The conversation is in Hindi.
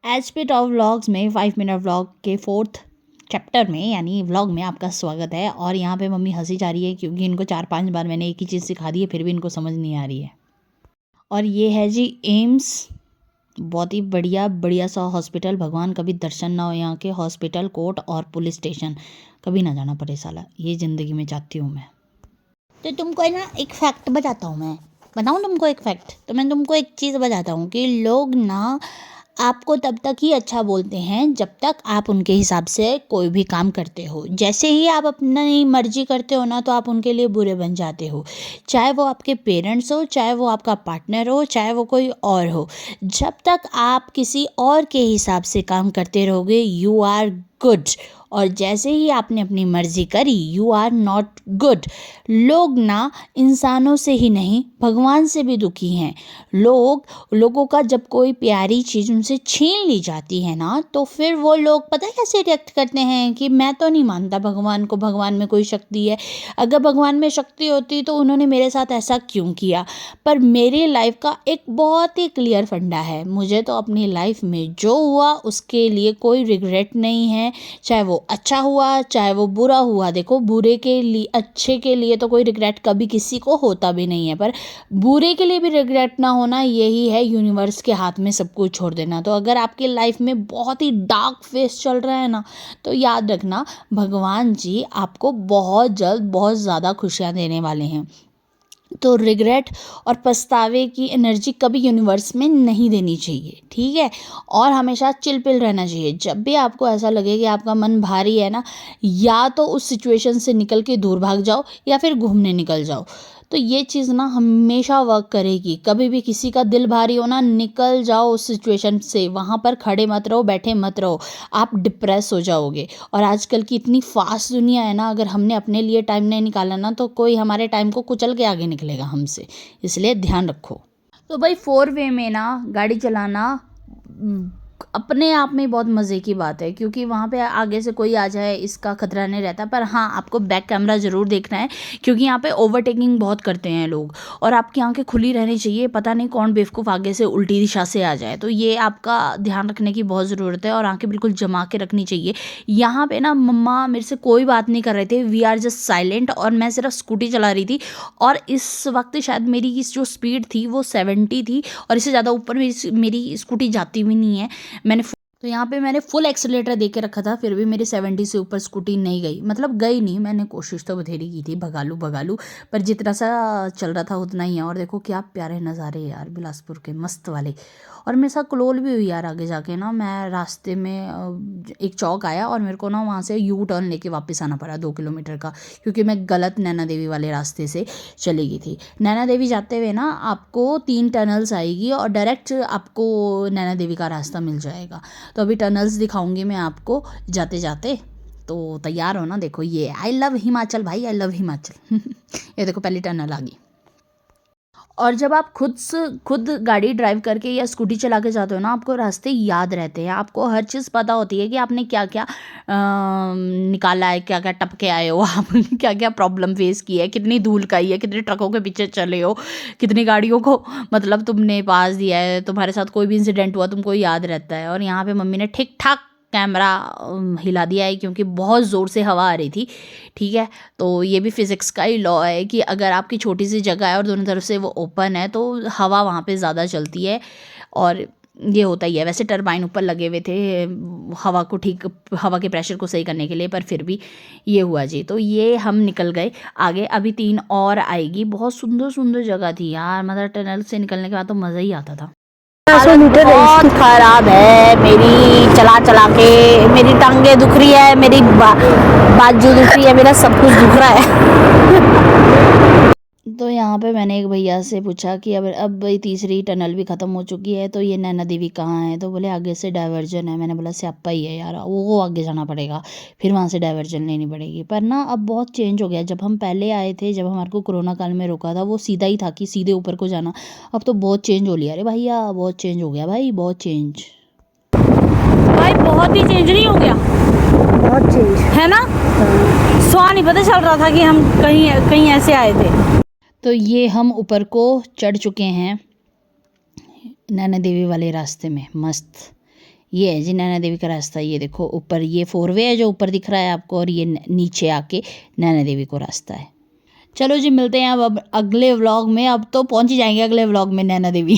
एच पी टॉप व्लॉग्स में 5 मिनट व्लॉग के 4th चैप्टर में यानी व्लॉग में आपका स्वागत है। और यहाँ पे मम्मी हंसी जा रही है क्योंकि इनको 4-5 बार मैंने एक ही चीज़ सिखा दी है, फिर भी इनको समझ नहीं आ रही है। और ये है जी एम्स, बहुत ही बढ़िया सा हॉस्पिटल। भगवान कभी दर्शन ना हो यहाँ के हॉस्पिटल, कोर्ट और पुलिस स्टेशन कभी ना जाना पड़े साला, ये ज़िंदगी में चाहती हूँ मैं। तो तुमको ना एक फैक्ट बताता हूँ, मैं बताऊँ तुमको एक फैक्ट। तो मैं तुमको एक चीज़ बताता हूँ कि लोग ना आपको तब तक ही अच्छा बोलते हैं जब तक आप उनके हिसाब से कोई भी काम करते हो। जैसे ही आप अपनी मर्जी करते हो ना, तो आप उनके लिए बुरे बन जाते हो। चाहे वो आपके पेरेंट्स हो, चाहे वो आपका पार्टनर हो, चाहे वो कोई और हो। जब तक आप किसी और के हिसाब से काम करते रहोगे, यू आर गुड। और जैसे ही आपने अपनी मर्जी करी, यू आर नॉट गुड। लोग ना इंसानों से ही नहीं, भगवान से भी दुखी हैं। लोगों का जब कोई प्यारी चीज़ उनसे छीन ली जाती है ना, तो फिर वो लोग पता है कैसे रिएक्ट करते हैं कि मैं तो नहीं मानता भगवान को, भगवान में कोई शक्ति है। अगर भगवान में शक्ति होती तो उन्होंने मेरे साथ ऐसा क्यों किया। पर मेरी लाइफ का एक बहुत ही क्लियर फंडा है, मुझे तो अपनी लाइफ में जो हुआ उसके लिए कोई रिग्रेट नहीं है। चाहे वो अच्छा हुआ, चाहे वो बुरा हुआ। देखो, बुरे के लिए, अच्छे के लिए तो कोई रिग्रेट कभी किसी को होता भी नहीं है, पर बुरे के लिए भी रिग्रेट ना होना, यही है यूनिवर्स के हाथ में सब कुछ छोड़ देना। तो अगर आपकी लाइफ में बहुत ही डार्क फेस चल रहा है ना, तो याद रखना भगवान जी आपको बहुत जल्द बहुत ज़्यादा खुशियाँ देने वाले हैं। तो रिग्रेट और पछतावे की एनर्जी कभी यूनिवर्स में नहीं देनी चाहिए, ठीक है। और हमेशा चिल पिल रहना चाहिए। जब भी आपको ऐसा लगे कि आपका मन भारी है ना, या तो उस सिचुएशन से निकल के दूर भाग जाओ या फिर घूमने निकल जाओ। तो ये चीज़ ना हमेशा वर्क करेगी। कभी भी किसी का दिल भारी हो ना, निकल जाओ उस सिचुएशन से, वहाँ पर खड़े मत रहो, बैठे मत रहो, आप डिप्रेस हो जाओगे। और आजकल की इतनी फास्ट दुनिया है ना, अगर हमने अपने लिए टाइम नहीं निकाला ना, तो कोई हमारे टाइम को कुचल के आगे निकलेगा हमसे, इसलिए ध्यान रखो। तो भाई 4 वे में ना गाड़ी चलाना अपने आप में बहुत मज़े की बात है, क्योंकि वहाँ पे आगे से कोई आ जाए इसका खतरा नहीं रहता। पर हाँ, आपको बैक कैमरा ज़रूर देखना है, क्योंकि यहाँ पे ओवरटेकिंग बहुत करते हैं लोग। और आपकी आंखें खुली रहनी चाहिए, पता नहीं कौन बेवकूफ़ आगे से उल्टी दिशा से आ जाए, तो ये आपका ध्यान रखने की बहुत ज़रूरत है। और आंखें बिल्कुल जमा के रखनी चाहिए। यहाँ पे ना मम्मा मेरे से कोई बात नहीं कर रहे थे, वी आर जस्ट साइलेंट, और मैं सिर्फ स्कूटी चला रही थी। और इस वक्त शायद मेरी जो स्पीड थी वो 70 थी, और इससे ज़्यादा ऊपर मेरी स्कूटी जाती भी नहीं है। तो यहाँ पे मैंने फुल एक्सीलेटर दे के रखा था, फिर भी मेरी 70 से ऊपर स्कूटी नहीं गई। मतलब गई नहीं, मैंने कोशिश तो बथेरी की थी, भगा लूँ, पर जितना सा चल रहा था उतना ही है। और देखो क्या प्यारे नज़ारे यार बिलासपुर के, मस्त वाले। और मेरे साथ क्लोल भी हुई यार आगे जाके ना। मैं रास्ते में एक चौक आया और मेरे को ना वहाँ से यू टर्न लेके वापस आना पड़ा 2 किलोमीटर का, क्योंकि मैं गलत नैना देवी वाले रास्ते से चली गई थी। नैना देवी जाते हुए ना आपको 3 टनल्स आएगी और डायरेक्ट आपको नैना देवी का रास्ता मिल जाएगा। तो अभी टनल्स दिखाऊंगी मैं आपको जाते जाते, तो तैयार हो ना। देखो ये आई लव हिमाचल भाई, आई लव हिमाचल। ये देखो पहली टनल आ गई। और जब आप खुद गाड़ी ड्राइव करके या स्कूटी चला के जाते हो ना, आपको रास्ते याद रहते हैं, आपको हर चीज़ पता होती है कि आपने क्या क्या निकाला है, क्या क्या टपके आए हो आप, क्या क्या प्रॉब्लम फेस की है, कितनी धूल खाई है, कितने ट्रकों के पीछे चले हो, कितनी गाड़ियों को मतलब तुमने पास दिया है, तुम्हारे साथ कोई भी इंसिडेंट हुआ तुमको याद रहता है। और यहाँ पे मम्मी ने ठीक ठाक कैमरा हिला दिया है, क्योंकि बहुत ज़ोर से हवा आ रही थी, ठीक है। तो ये भी फिज़िक्स का ही लॉ है कि अगर आपकी छोटी सी जगह है और दोनों तरफ से वो ओपन है, तो हवा वहाँ पे ज़्यादा चलती है। और ये होता ही है। वैसे टरबाइन ऊपर लगे हुए थे हवा के प्रेशर को सही करने के लिए, पर फिर भी ये हुआ जी। तो ये हम निकल गए आगे, अभी 3 और आएगी। बहुत सुंदर सुंदर जगह थी यार, मतलब टनल से निकलने के बाद तो मज़ा ही आता था। बहुत खराब है मेरी, चला चला के मेरी टांगे दुख रही है, मेरी बाजू दुख रही है, मेरा सब कुछ दुख रहा है। तो यहाँ पे मैंने एक भैया से पूछा कि अब भाई तीसरी टनल भी ख़त्म हो चुकी है, तो ये नैना देवी कहाँ है। तो बोले आगे से डाइवर्जन है। मैंने बोला स्यापा ही है यार, वो आगे जाना पड़ेगा, फिर वहाँ से डाइवर्जन लेनी पड़ेगी। पर ना अब बहुत चेंज हो गया। जब हम पहले आए थे, जब हमारे को कोरोना काल में रोका था, वो सीधा ही था कि सीधे ऊपर को जाना। अब तो बहुत चेंज हो लिया। अरे भैया बहुत चेंज हो गया भाई, बहुत चेंज भाई, बहुत ही चेंज नहीं हो गया, बहुत चेंज है ना। स्वाद नहीं पता चल रहा था कि हम कहीं ऐसे आए थे। तो ये हम ऊपर को चढ़ चुके हैं नैना देवी वाले रास्ते में, मस्त। ये है जी नैना देवी का रास्ता। ये देखो ऊपर ये 4 वे है जो ऊपर दिख रहा है आपको, और ये नीचे आके नैना देवी को रास्ता है। चलो जी मिलते हैं अब अगले व्लॉग में। अब तो पहुंच ही जाएंगे अगले व्लॉग में नैना देवी।